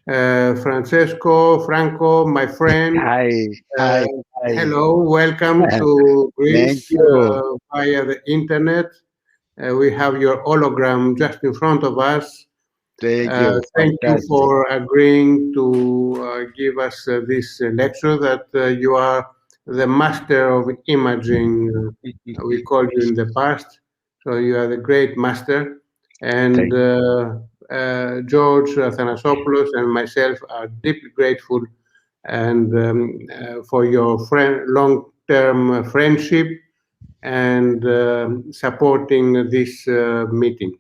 Francesco, Franco, my friend. Hi, hi, hi. Hello, welcome to Thank Greece you. via the internet. We have your hologram just in front of us. Thank you. Thank you Fantastic. for agreeing to give us this lecture that you are the master of imaging, we called you in the past. So you are the great master. And Thank George Athanassopoulos and myself are deeply grateful and for your long-term friendship and supporting this meeting.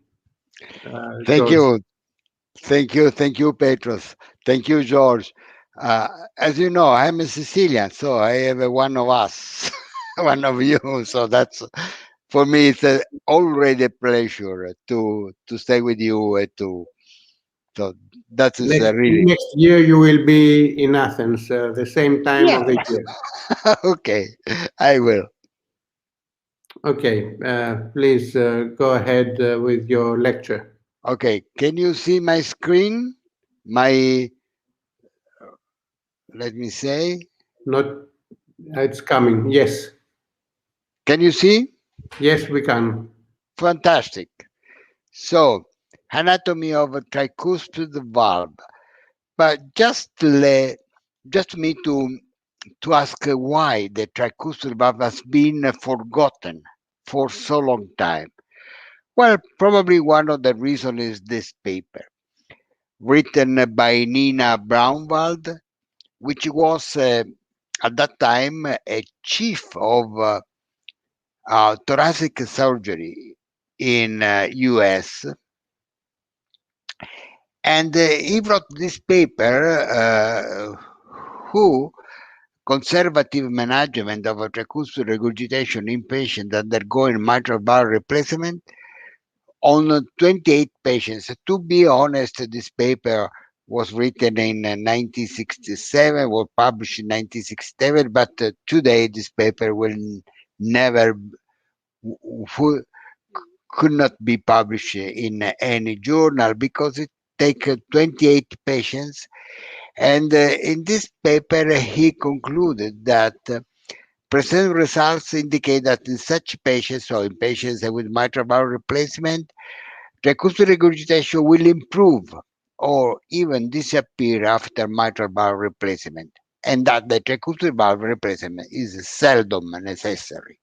thank George. you. Thank you, Petros. Thank you, George. As you know, I'm a Sicilian, so I have a one of us, one of you. So that's for me. It's already a pleasure to stay with you. So that is really Next year you will be in Athens, the same time yeah. of the year. Okay, I will. Okay, please go ahead with your lecture. Okay, can you see my screen? My let me say, Not, it's coming. Yes, can you see? yes, we can. Fantastic. So, anatomy of a tricuspid valve. But just me to ask why the tricuspid valve has been forgotten for so long time. Well, probably one of the reasons is this paper written by Nina Braunwald, which was at that time a chief of thoracic surgery in US, and he wrote this paper who conservative management of a tricuspid regurgitation in patients undergoing mitral valve replacement on 28 patients. To be honest, this paper was written in 1967, was published in 1967, but today this paper will never w- could not be published in any journal because it takes 28 patients. And in this paper, he concluded that present results indicate that in such patients, or in patients with mitral valve replacement, tricuspid regurgitation will improve or even disappear after mitral valve replacement, and that the tricuspid valve replacement is seldom necessary.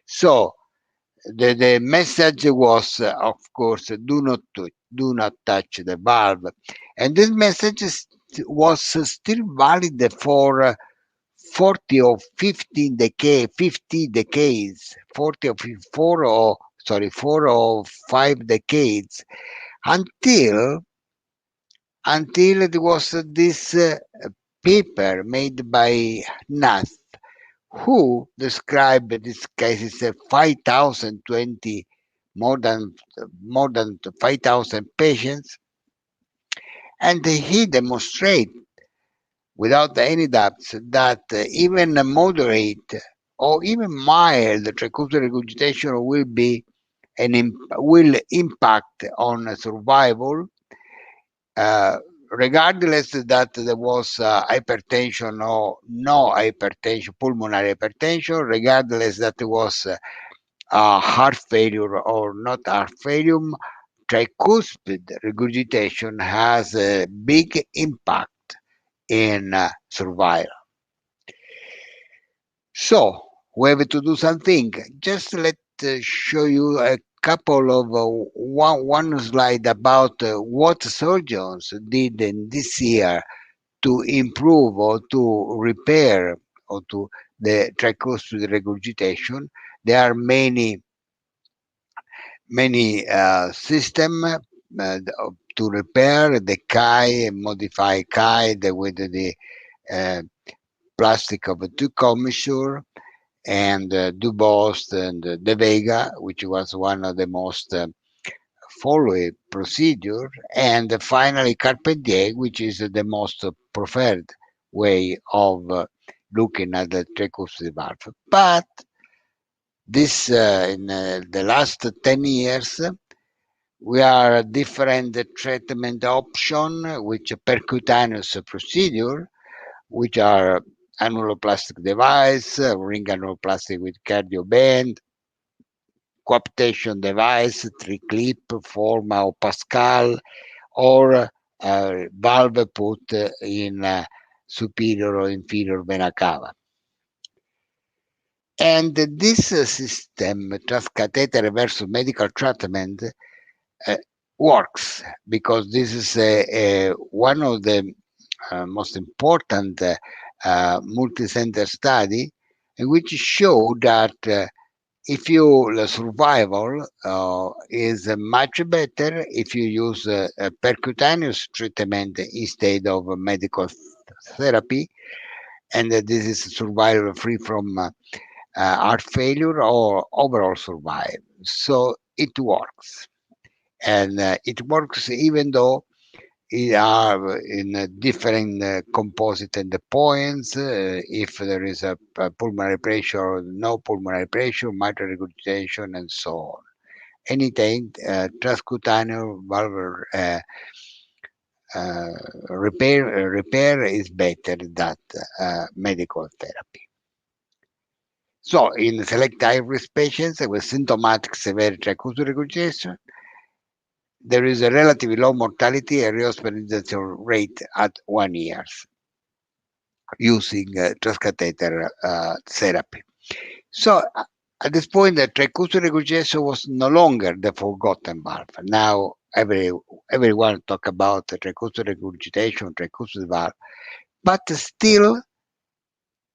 So the message was, of course, do not touch the valve, and this message was still valid for 40 or 50 decades, 40 or 4 or sorry, 4 or 5 decades until it was this paper made by Nath, who described this case as 5,020 more than 5,000 patients, and he demonstrated without any doubts that even a moderate or even mild tricuspid regurgitation will impact on survival, regardless that there was hypertension or no hypertension, pulmonary hypertension, regardless that there was heart failure or not heart failure. Tricuspid regurgitation has a big impact in survival. So we have to do something. Just let show you a couple of one slide about what surgeons did in this year to improve or to repair or to the tricuspid regurgitation. There are many system to repair the Chi, modify Chi with the uh, plastic of a two commissure, and Dubost and De Vega, which was one of the most followed procedure, and finally Carpentier, which is the most preferred way of looking at the tricuspid valve. But this in the last 10 years, We are a different treatment option, which a percutaneous procedure, which are annuloplastic device, ring annuloplastic with cardioband, coaptation device, triclip, Forma or Pascal, or valve put in superior or inferior vena cava. And this system, transcatheter versus medical treatment, works because this is one of the most important multi-center study in which show that if you the survival is much better if you use a percutaneous treatment instead of medical therapy, and this is survival free from heart failure or overall survival. So it works, and it works even though it are in different composite endpoints. If there is a pulmonary pressure or no pulmonary pressure, mitral regurgitation, and so on. Anything transcutaneous valve repair is better than medical therapy. So, in select high-risk patients with symptomatic severe tricuspid regurgitation, there is a relatively low mortality and rehospitalization rate at 1 year using transcatheter therapy. So, at this point, the tricuspid regurgitation was no longer the forgotten valve. Now, everyone talk about the tricuspid regurgitation, tricuspid valve, but still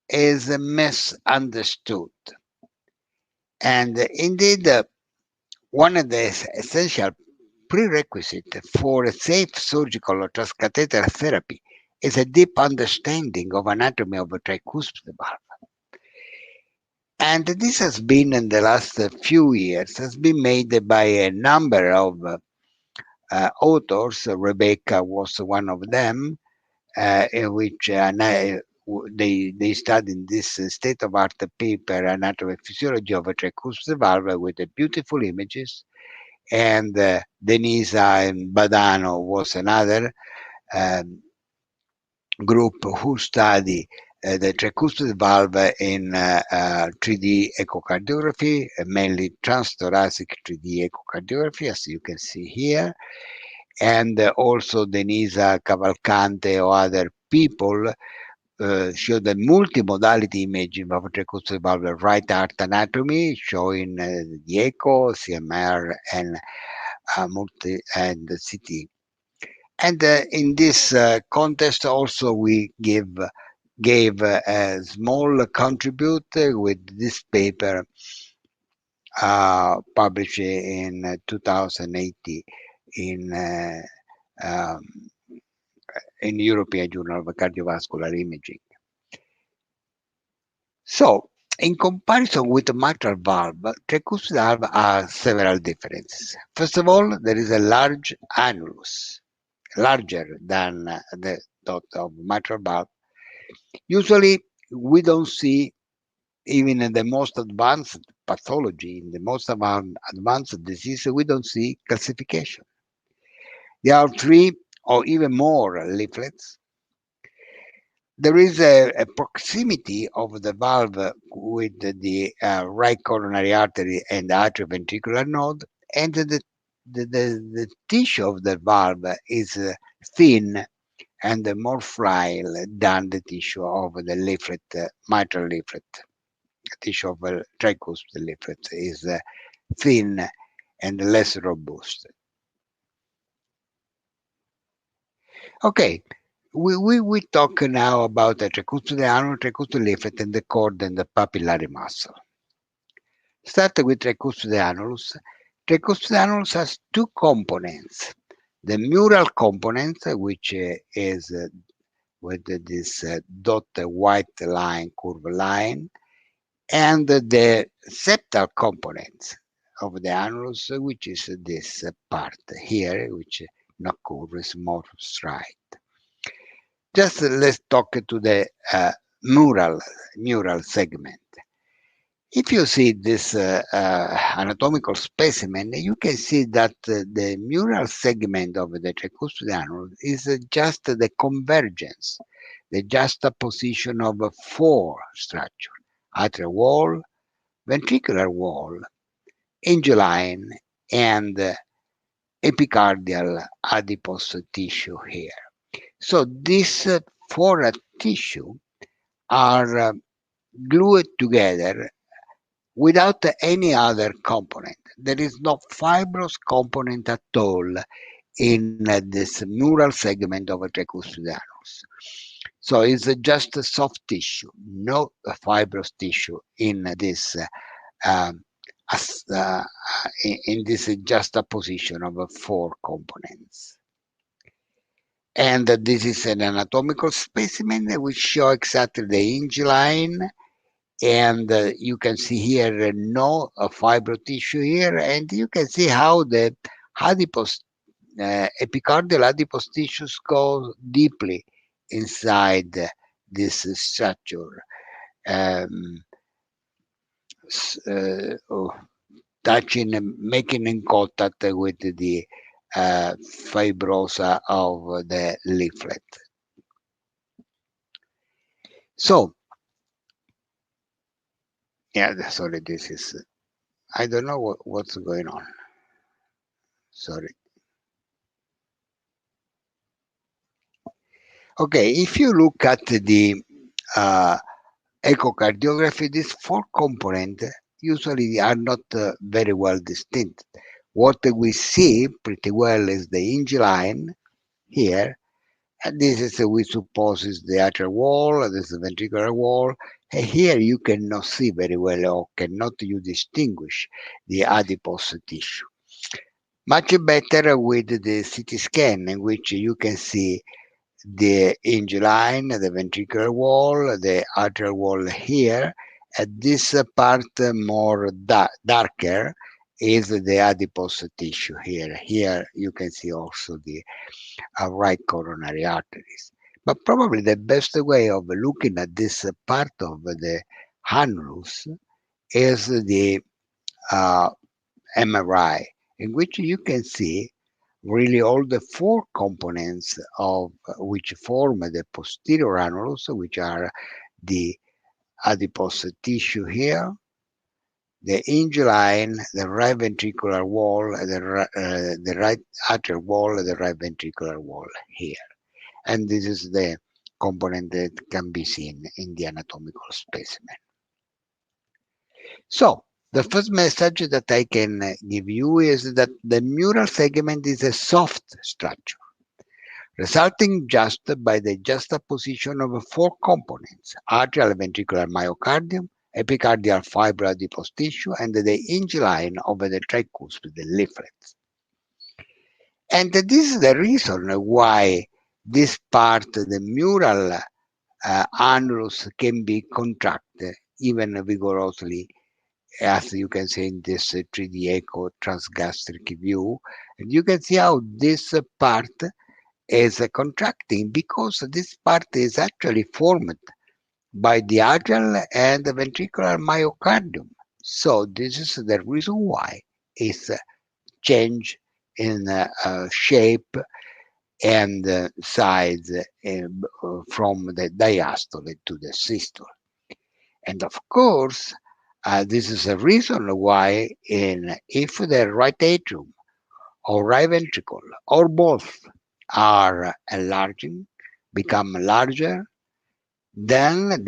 is misunderstood. And indeed, one of the essential prerequisites for a safe surgical or transcatheter therapy is a deep understanding of anatomy of a tricuspid valve. And this has been in the last few years, has been made by a number of authors. Rebecca was one of them, in which they studied this state-of-art paper, Anatomy and Physiology of a Tricuspid Valve, with the beautiful images. And Denisa and Badano was another group who study the tricuspid valve in 3D echocardiography, mainly transthoracic 3D echocardiography, as you can see here. And also Denisa Cavalcante or other people show the multimodality imaging of tricuspid valve right heart anatomy, showing the echo, CMR, and multi and CT. And in this contest also we gave a small contribute with this paper published in 2018 in European Journal of Cardiovascular Imaging. So, in comparison with the mitral valve, tricuspid valve are several differences. First of all, there is a large annulus, larger than the dot of mitral valve. Usually, we don't see, even in the most advanced pathology, in the most advanced disease, we don't see calcification. There are 3 or even more leaflets. There is a proximity of the valve with the right coronary artery and the atrioventricular node, and the tissue of the valve is thin and more frail than the tissue of the leaflet, mitral leaflet. The tissue of a tricuspid leaflet is thin and less robust. Okay, we talk now about the tricuspid annulus, tricuspid leaflet, and the cord and the papillary muscle. Starting with tricuspid annulus. Tricuspid annulus has 2 components. The mural component, which is with this dot white line, curve line, and the septal component of the annulus, which is this part here, which no curve is more straight. Just let's talk to the mural segment. If you see this anatomical specimen, you can see that the mural segment of the tricuspid annulus is just the convergence, the juxtaposition of four structures: atrial wall, ventricular wall, hinge line, and epicardial adipose tissue here. So these four tissue are glued together without any other component. There is no fibrous component at all in this mural segment of a tricuspid annulus. So it's just a soft tissue, no fibrous tissue in this in this juxtaposition of four components. And this is an anatomical specimen which show exactly the hinge line, and you can see here no fibro tissue here, and you can see how the adipose epicardial adipose tissues go deeply inside this structure, touching, making in contact with the fibrosa of the leaflet. So, yeah, sorry, this is, I don't know what's going on. Sorry. Okay, if you look at the echocardiography, these four components usually are not very well distinct. What we see pretty well is the hinge line here, and this is, we suppose, is the atrial wall, this is the ventricular wall. And here you cannot see very well, or cannot you distinguish the adipose tissue. Much better with the CT scan, in which you can see the hinge line, the ventricular wall, the atrial wall here. And this part more darker is the adipose tissue here. Here you can see also the right coronary arteries. But probably the best way of looking at this part of the annulus is the MRI, in which you can see really all the four components of which form the posterior annulus, which are the adipose tissue here, the hinge line, the right ventricular wall, the right atrial wall, the right ventricular wall here. And this is the component that can be seen in the anatomical specimen. So, the first message that I can give you is that the mural segment is a soft structure, resulting just by the juxtaposition of four components: atrial ventricular myocardium, epicardial fibroadipose tissue, and the hinge line of the tricuspid, the leaflets. And this is the reason why this part, the mural annulus, can be contracted even vigorously, as you can see in this 3D echo transgastric view. And you can see how this part is contracting, because this part is actually formed by the atrial and the ventricular myocardium. So this is the reason why it's changed in shape and size from the diastole to the systole. And of course, this is a reason why if the right atrium or right ventricle or both are enlarging, become larger, then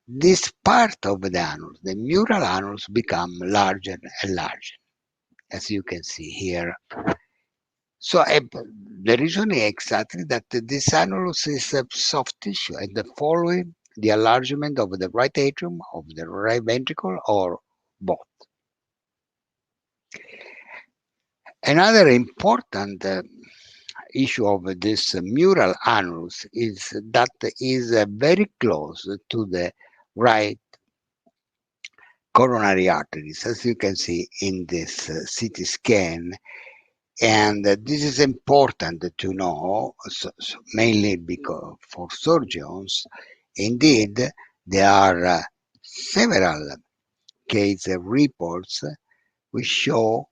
this part of the annulus, the mural annulus, become larger and larger, as you can see here. So the reason is exactly that this annulus is a soft tissue, and following the enlargement of the right atrium, of the right ventricle, or both. Another important issue of this mural annulus is that it is very close to the right coronary arteries, as you can see in this CT scan. And this is important to know, mainly because for surgeons, indeed, there are several case reports which show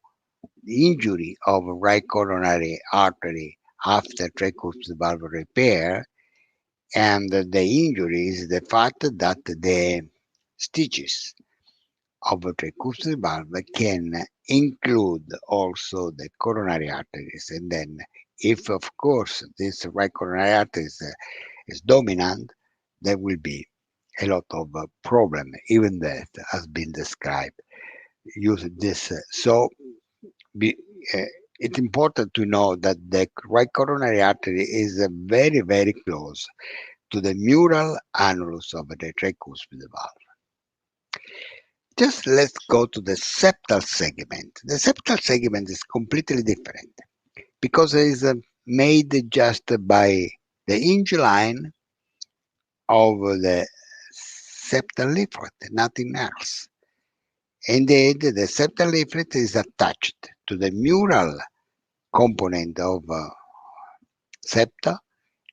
the injury of right coronary artery after tricuspid valve repair, and the injury is the fact that the stitches of a tricuspid valve can include also the coronary arteries, and then if of course this right coronary artery is dominant, there will be a lot of problem, even that has been described using this. It's important to know that the right coronary artery is very, very close to the mural annulus of the tricuspid valve. Just let's go to the septal segment. The septal segment is completely different because it is made just by the hinge line of the septal leaflet, nothing else. Indeed, the septal leaflet is attached to the mural component of septa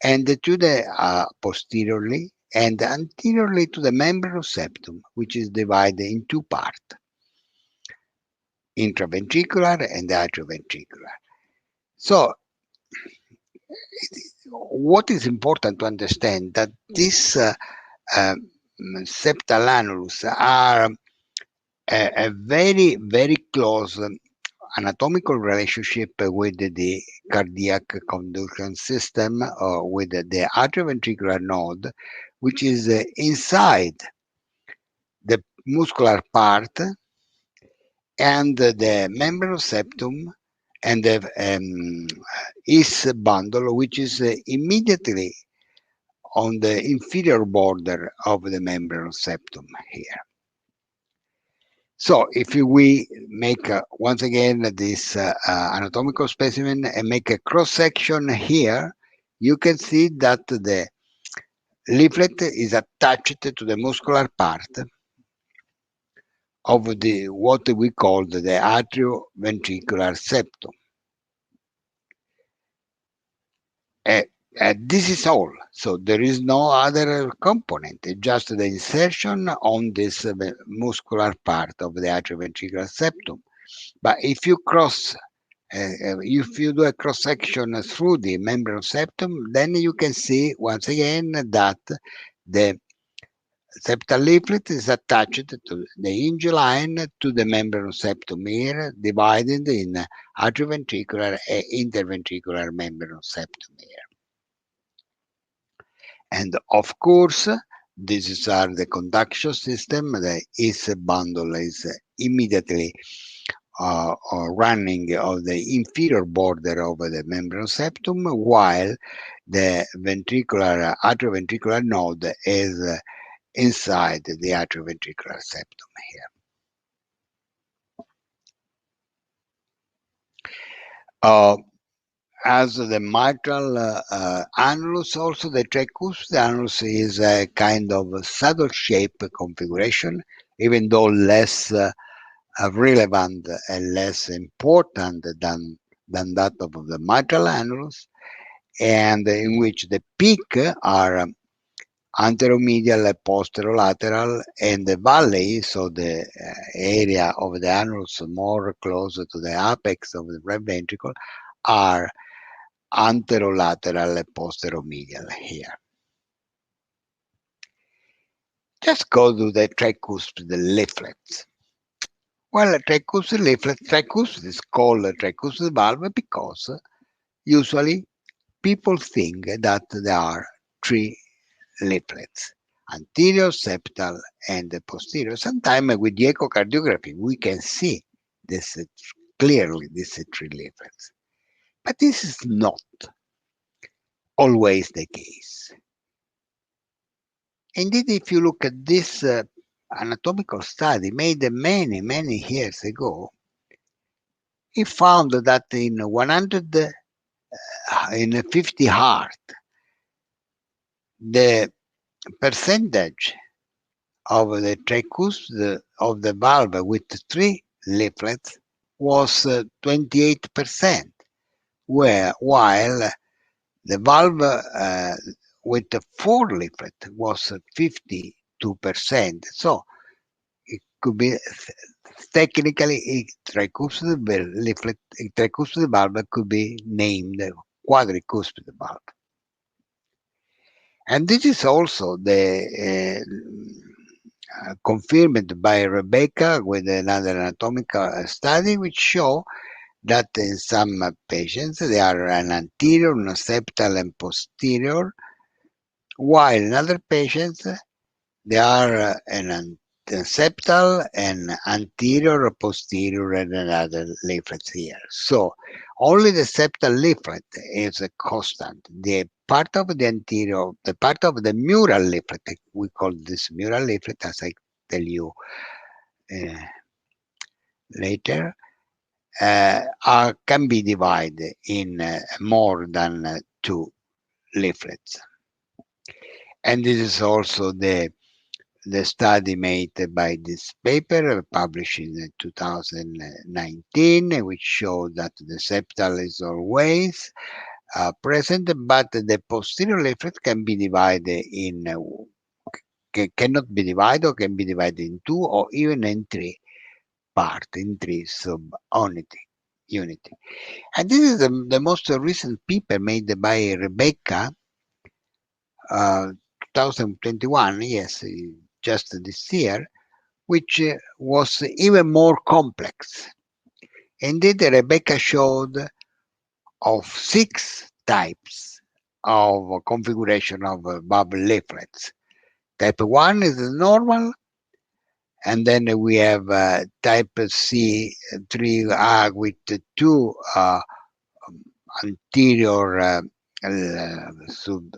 and to the posteriorly and anteriorly to the membrane of septum, which is divided in two parts, intraventricular and atrioventricular. So, what is important to understand that this septal annulus are a very, very close anatomical relationship with the cardiac conduction system, or with the atrioventricular node, which is inside the muscular part and the membrane of septum and the is bundle, which is immediately on the inferior border of the membrane of septum here. So if we make once again this anatomical specimen and make a cross section here, you can see that the leaflet is attached to the muscular part of the what we call the atrioventricular septum. This is all. So there is no other component. It's just the insertion on this muscular part of the atrioventricular septum. But if you if you do a cross section through the membrane of septum, then you can see once again that the septal leaflet is attached to the hinge line to the membrane of septum here, divided in atrioventricular and interventricular membrane of septum here. And of course, these are the conduction system. The is bundle is immediately running of the inferior border of the membrane septum, while the atrioventricular node is inside the atrioventricular septum here. As the mitral annulus, also the tricuspid annulus is a kind of saddle shape configuration, even though less relevant and less important than that of the mitral annulus, and in which the peak are anteromedial, posterolateral, and the valley, so the area of the annulus more closer to the apex of the right ventricle, are anterolateral and posteromedial here. Just go to the tricuspid leaflets. Well, tricuspid leaflet, tricuspid is called tricuspid valve because usually people think that there are three leaflets, anterior, septal, and posterior. Sometimes with the echocardiography, we can see this clearly, these three leaflets. But this is not always the case. Indeed, if you look at this anatomical study made many, many years ago, he found that in 50 heart, the percentage of the tricuspid of the valve with three leaflets was 28%, while the valve with the four leaflet was 52%. So could be technically a tricuspid leaflet. A tricuspid valve could be named quadricuspid valve. And this is also the confirmed by Rebecca with another anatomical study, which show that in some patients they are an anterior, an septal, and posterior, while in other patients they are an septal and anterior or posterior and another leaflets here. So only the septal leaflet is a constant. The part of the anterior, the part of the mural leaflet, we call this mural leaflet, as I tell you later, can be divided in more than 2 leaflets. And this is also the study made by this paper published in 2019, which showed that the septal is always present, but the posterior leaflet can be divided in, cannot be divided, or can be divided in 2 or even in 3 parts, in 3 sub-unity. And this is the most recent paper made by Rebecca, 2021, yes, just this year, which was even more complex. Indeed, Rebecca showed of 6 types of configuration of valve leaflets. Type 1 is normal, and then we have type C3 with 2 anterior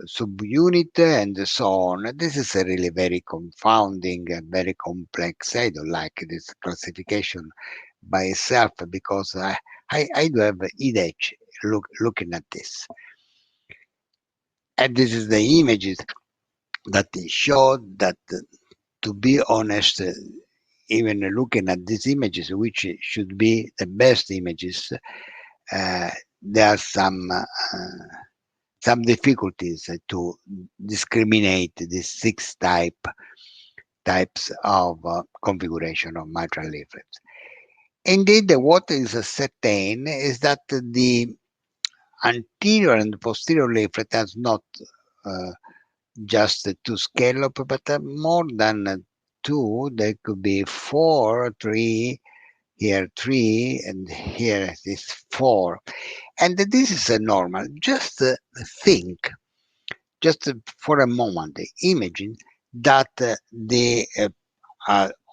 subunit and so on. This is a really very confounding and very complex. I don't like this classification by itself because I do have headache looking at this. And this is the images that show that, to be honest, even looking at these images, which should be the best images, there are some difficulties to discriminate these 6 types of configuration of mitral leaflets. Indeed, what is certain is that the anterior and posterior leaflet has not just 2 scallop, but more than 2. There could be 4, 3, here 3, and here is 4. And this is normal. Just think, just for a moment, imagine that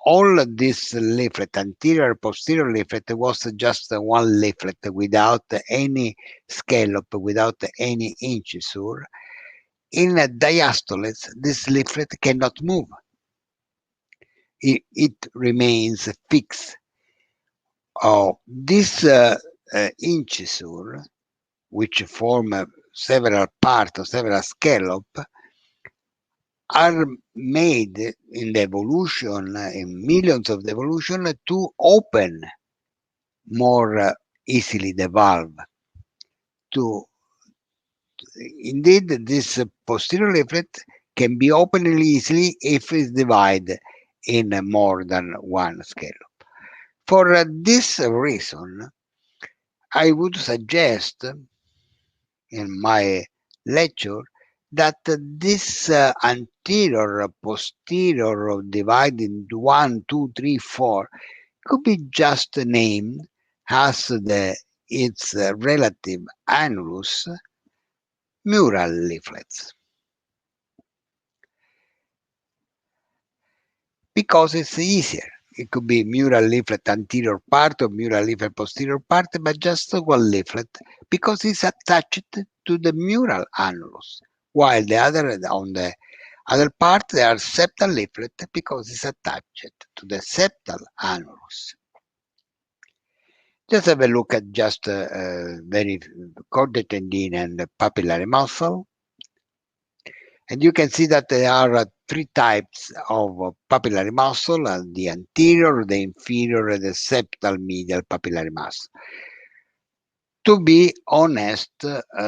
all this leaflet, anterior, posterior leaflet, was just 1 leaflet without any scallop, without any incisure. In diastoles, this leaflet cannot move. It remains fixed. This incisure, which form several parts or several scallop, are made in the evolution, in millions of the evolution, to open more easily the valve. Indeed, this posterior leaflet can be opened easily if it's divided in more than 1 scallop. For this reason, I would suggest in my lecture that this anterior, posterior divided into 1, 2, 3, 4 could be just named as its relative annulus mural leaflets, because it's easier. It could be mural leaflet anterior part or mural leaflet posterior part, but just 1 leaflet, because it's attached to the mural annulus, while the other, on the other part, they are septal leaflet because it's attached to the septal annulus. Just have a look at just very chordae tendine and papillary muscle. And you can see that there are 3 types of papillary muscle: the anterior, the inferior, and the septal medial papillary muscle. To be honest,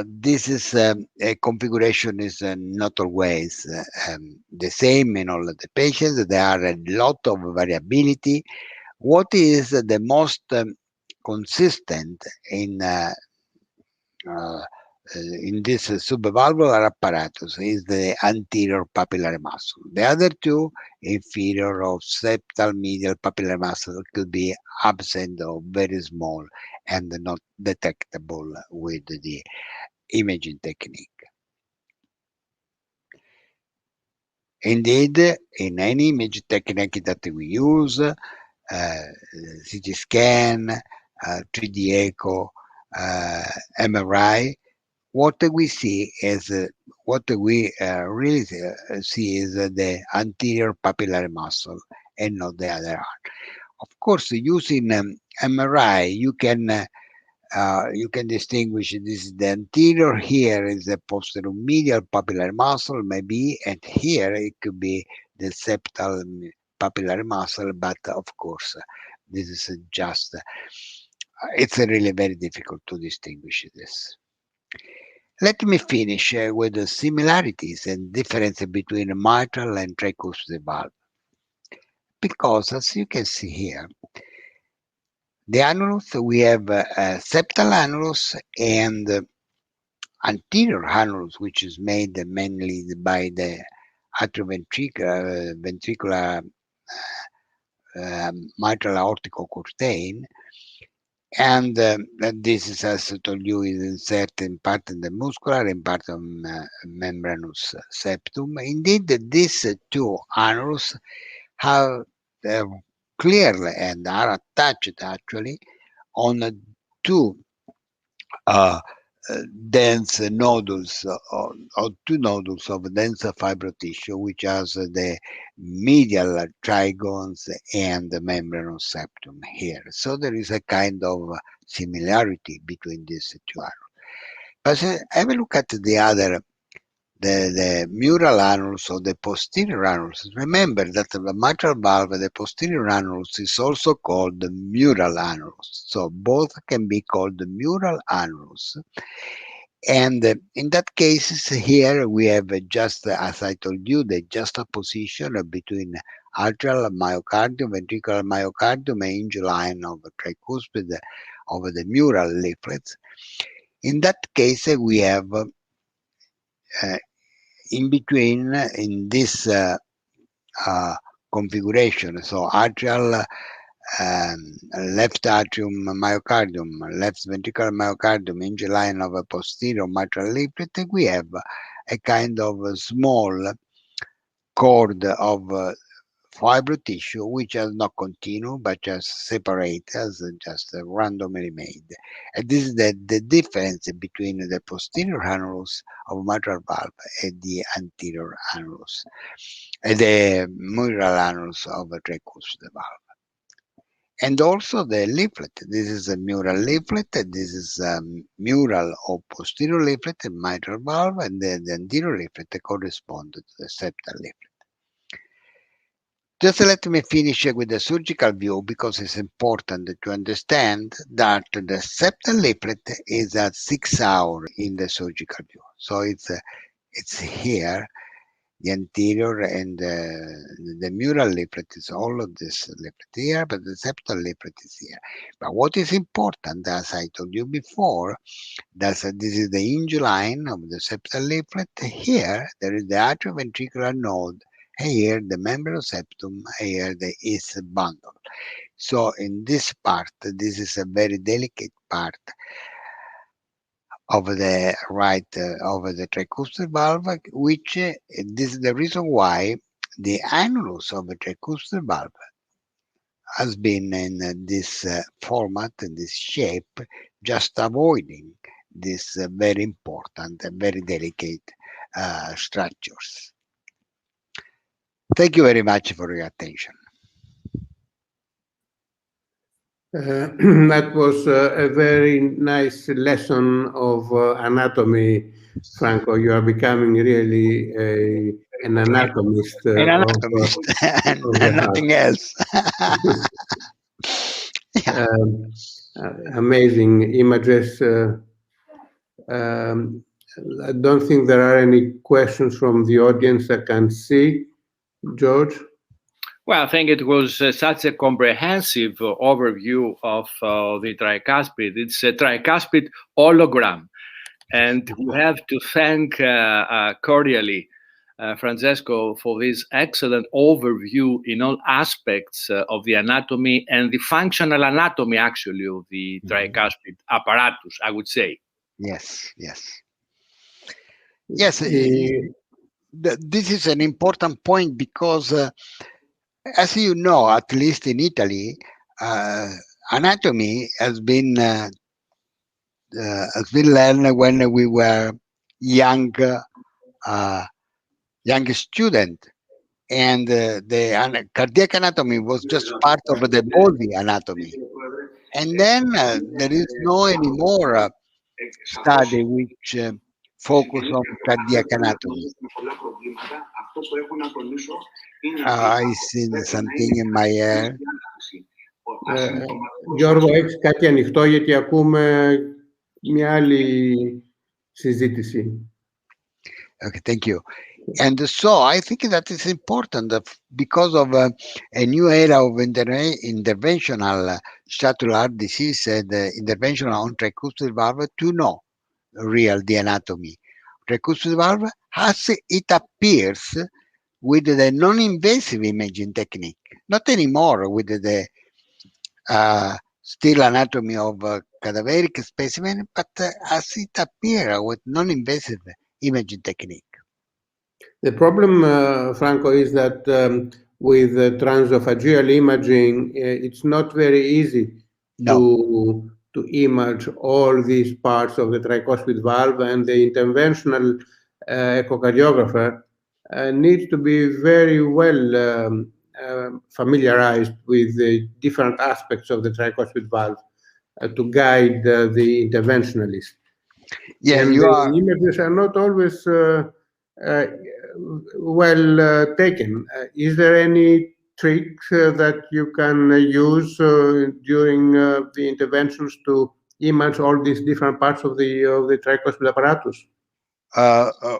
this is a configuration is not always the same in all of the patients. There are a lot of variability. What is the most consistent in this subvalvular apparatus is the anterior papillary muscle. The other two, inferior or septal medial papillary muscle, could be absent or very small and not detectable with the imaging technique. Indeed, in any image technique that we use, CT scan, 3D echo, MRI, what we see is what we really see is the anterior papillary muscle and not the other arm. Of course, using MRI, you can distinguish this is the anterior, here is the posterior medial papillary muscle, maybe, and here it could be the septal papillary muscle, but of course, this is just, it's really very difficult to distinguish this. Let me finish with the similarities and difference between mitral and tricuspid valve. Because as you can see here, the annulus, we have septal annulus and anterior annulus, which is made mainly by the atrioventricular mitral aortical curtain. And this is, as I told you, is inserted in part in the muscular, in part of membranous septum. Indeed, these two annulus have clearly and are attached actually on two dense nodules or two nodules of dense fibro tissue, which has the medial trigones and the membranous septum here. So there is a kind of similarity between these two annulus. But have a look at the other, the mural annulus or the posterior annulus. Remember that the mitral valve, the posterior annulus, is also called the mural annulus. So both can be called the mural annulus. And in that case, here we have just, as I told you, the juxtaposition between atrial myocardium, ventricular myocardium, and hinge line of the tricuspid of the mural leaflets. In that case, we have in between, in this configuration, so atrial left atrium myocardium, left ventricular myocardium, hinge line of a posterior mitral leaflet, we have a kind of a small cord of fibro tissue which has not continued but just separate as just randomly made. And this is the difference between the posterior annulus of mitral valve and the anterior annulus, and the mural annulus of a tricuspid valve. And also the leaflet. This is a mural leaflet. This is mural or posterior leaflet in mitral valve, and the anterior leaflet corresponds to the septal leaflet. Just let me finish with the surgical view, because it's important to understand that the septal leaflet is at 6 hours in the surgical view. So it's here. The anterior and the mural leaflet is all of this leaflet here, but the septal leaflet is here. But what is important, as I told you before, that this is the hinge line of the septal leaflet. Here, there is the atrioventricular node. Here, the membranous septum. Here, the is bundle. So in this part, this is a very delicate part of the right of the tricuspid valve, which this is the reason why the annulus of the tricuspid valve has been in this format, in this shape, just avoiding this very important and very delicate structures. Thank you very much for your attention. That was a very nice lesson of anatomy, Franco. You are becoming really an anatomist. An anatomist and nothing else. Yeah. amazing images. I don't think there are any questions from the audience I can see. George? Well, I think it was such a comprehensive overview of the tricuspid. It's a tricuspid hologram. And we have to thank cordially Francesco for this excellent overview in all aspects of the anatomy and the functional anatomy, actually, of the tricuspid apparatus, I would say. Yes. This is an important point because, as you know, at least in Italy, anatomy has been learned when we were young student, and the cardiac anatomy was just part of the body anatomy. And then there is no anymore study which focus on cardiac anatomy. I see something in my ear. Γιώργο, έχεις κάτι ανοιχτό γιατί ακούμε μια άλλη συζήτηση. Okay, thank you. And so I think that is important because of a new era of interventional structural heart disease and interventional on tricuspid valve to know the anatomy. Tricuspid valve, as it appears with the non-invasive imaging technique, not anymore with the still anatomy of cadaveric specimen, but as it appears with non-invasive imaging technique. The problem, Franco, is that with transophageal imaging, it's not very easy to image all these parts of the tricuspid valve, and the interventional echocardiographer needs to be very well familiarized with the different aspects of the tricuspid valve to guide the interventionalist. Yeah, and the images are not always well taken. Is there any tricks that you can use during the interventions to image all these different parts of the tricuspid apparatus?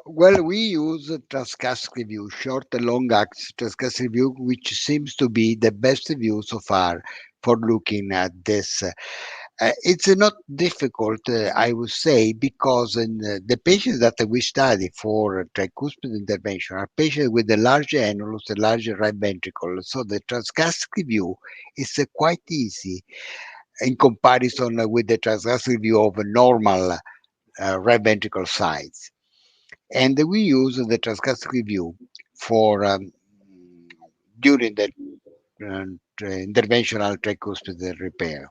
Well, we use transgastric view, short and long axis transgastric view, which seems to be the best view so far for looking at this. It's not difficult, I would say, because in the patients that we study for tricuspid intervention are patients with a large annulus, a large right ventricle. So the transgastric view is quite easy in comparison with the transgastric view of a normal right ventricle size. And we use the transgastric view for during the interventional tricuspid repair.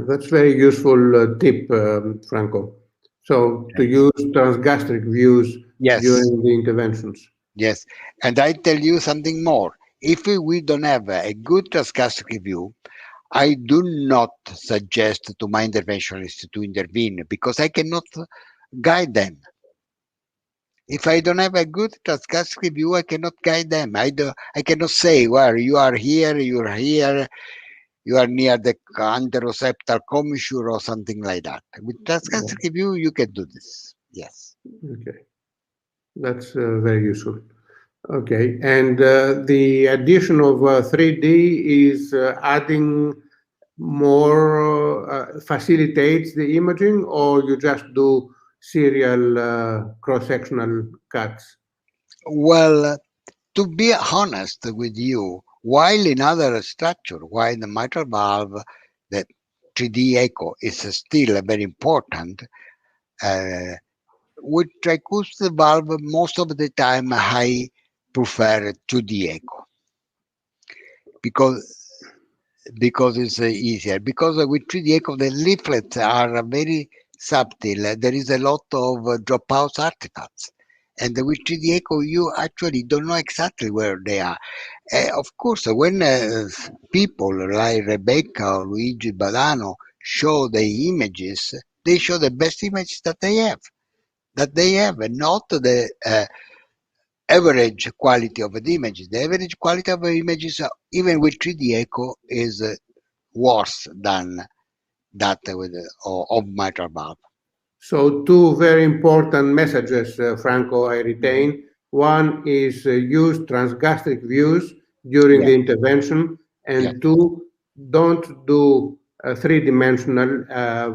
That's very useful tip, Franco. So to use transgastric views during the interventions. Yes, and I tell you something more. If we don't have a good transgastric view, I do not suggest to my interventionists to intervene because I cannot guide them. If I don't have a good transgastric view, I cannot guide them. I cannot say, well, you are here, you are here. You are near the anteroseptal commissure or something like that. With transgastric view, you can do this. Yes. Okay, that's very useful. Okay, and the addition of 3D is adding more, facilitates the imaging, or you just do serial cross-sectional cuts? Well, to be honest with you, while in other structure, while the mitral valve, the 3D echo is still very important, with tricuspid valve, most of the time I prefer 2D echo because it's easier. Because with 3D echo, the leaflets are very subtle. There is a lot of dropout artifacts. And with 3D echo, you actually don't know exactly where they are. Of course, when people like Rebecca or Luigi Badano show the images, they show the best images that they have, and not the average quality of the images. The average quality of the images, even with 3D echo, is worse than that of mitral valve. So two very important messages, Franco, I retain. One is use transgastric views during the intervention, and two, don't do three-dimensional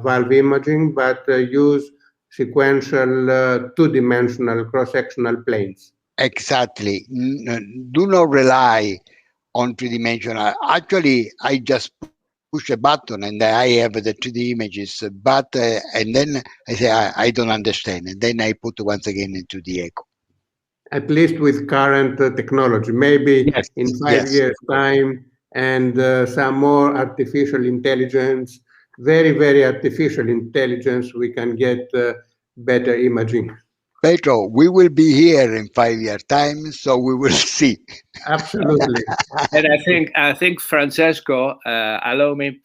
valve imaging, but use sequential two-dimensional cross-sectional planes. Exactly. Do not rely on three-dimensional. Actually, I just push a button and I have the 3D images, but and then I say I don't understand, and then I put once again into the echo. At least with current technology, maybe in 5 years' time, and some more artificial intelligence, very, very artificial intelligence, we can get better imaging. Petro, we will be here in 5 years' time, so we will see. Absolutely. And I think Francesco, allow me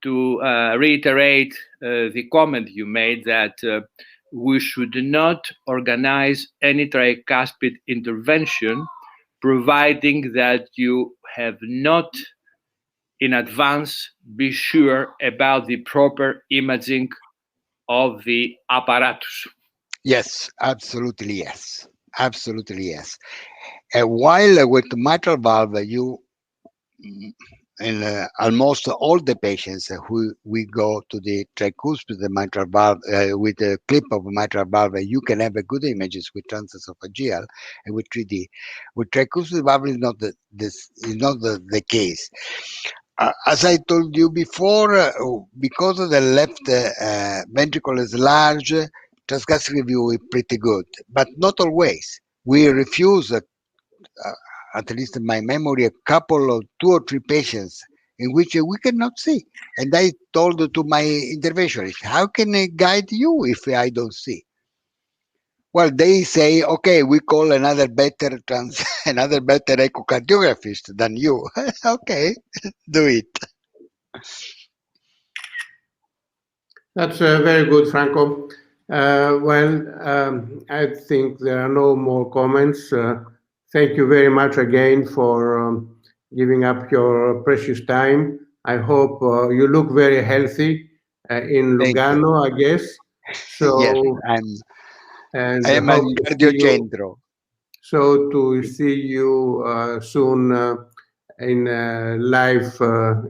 to reiterate the comment you made that we should not organize any tricuspid intervention, providing that you have not in advance be sure about the proper imaging of the apparatus. Yes, absolutely yes. Absolutely yes. While with mitral valve, you in almost all the patients who we go to the tricuspid mitral valve with a clip of mitral valve, you can have a good images with transesophageal and with 3D. With tricuspid valve is not the case. As I told you before, because of the left ventricle is large, transgastric view is pretty good, but not always. We refuse, at least in my memory, a couple of 2 or 3 patients in which we cannot see. And I told to my interventionist, how can I guide you if I don't see? Well, they say, okay, we call another better echocardiographist than you. Okay, do it. That's very good, Franco. I think there are no more comments. Thank you very much again for giving up your precious time. I hope you look very healthy in Lugano, I guess. So, yes, I am at Cardiocentro. So to see you soon in live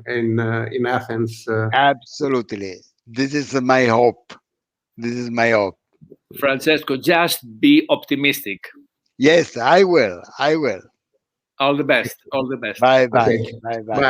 in Athens. Absolutely. This is my hope. This is my hope. Francesco, just be optimistic. Yes, I will. I will. All the best. All the best. Bye bye. Okay. Bye bye. Bye.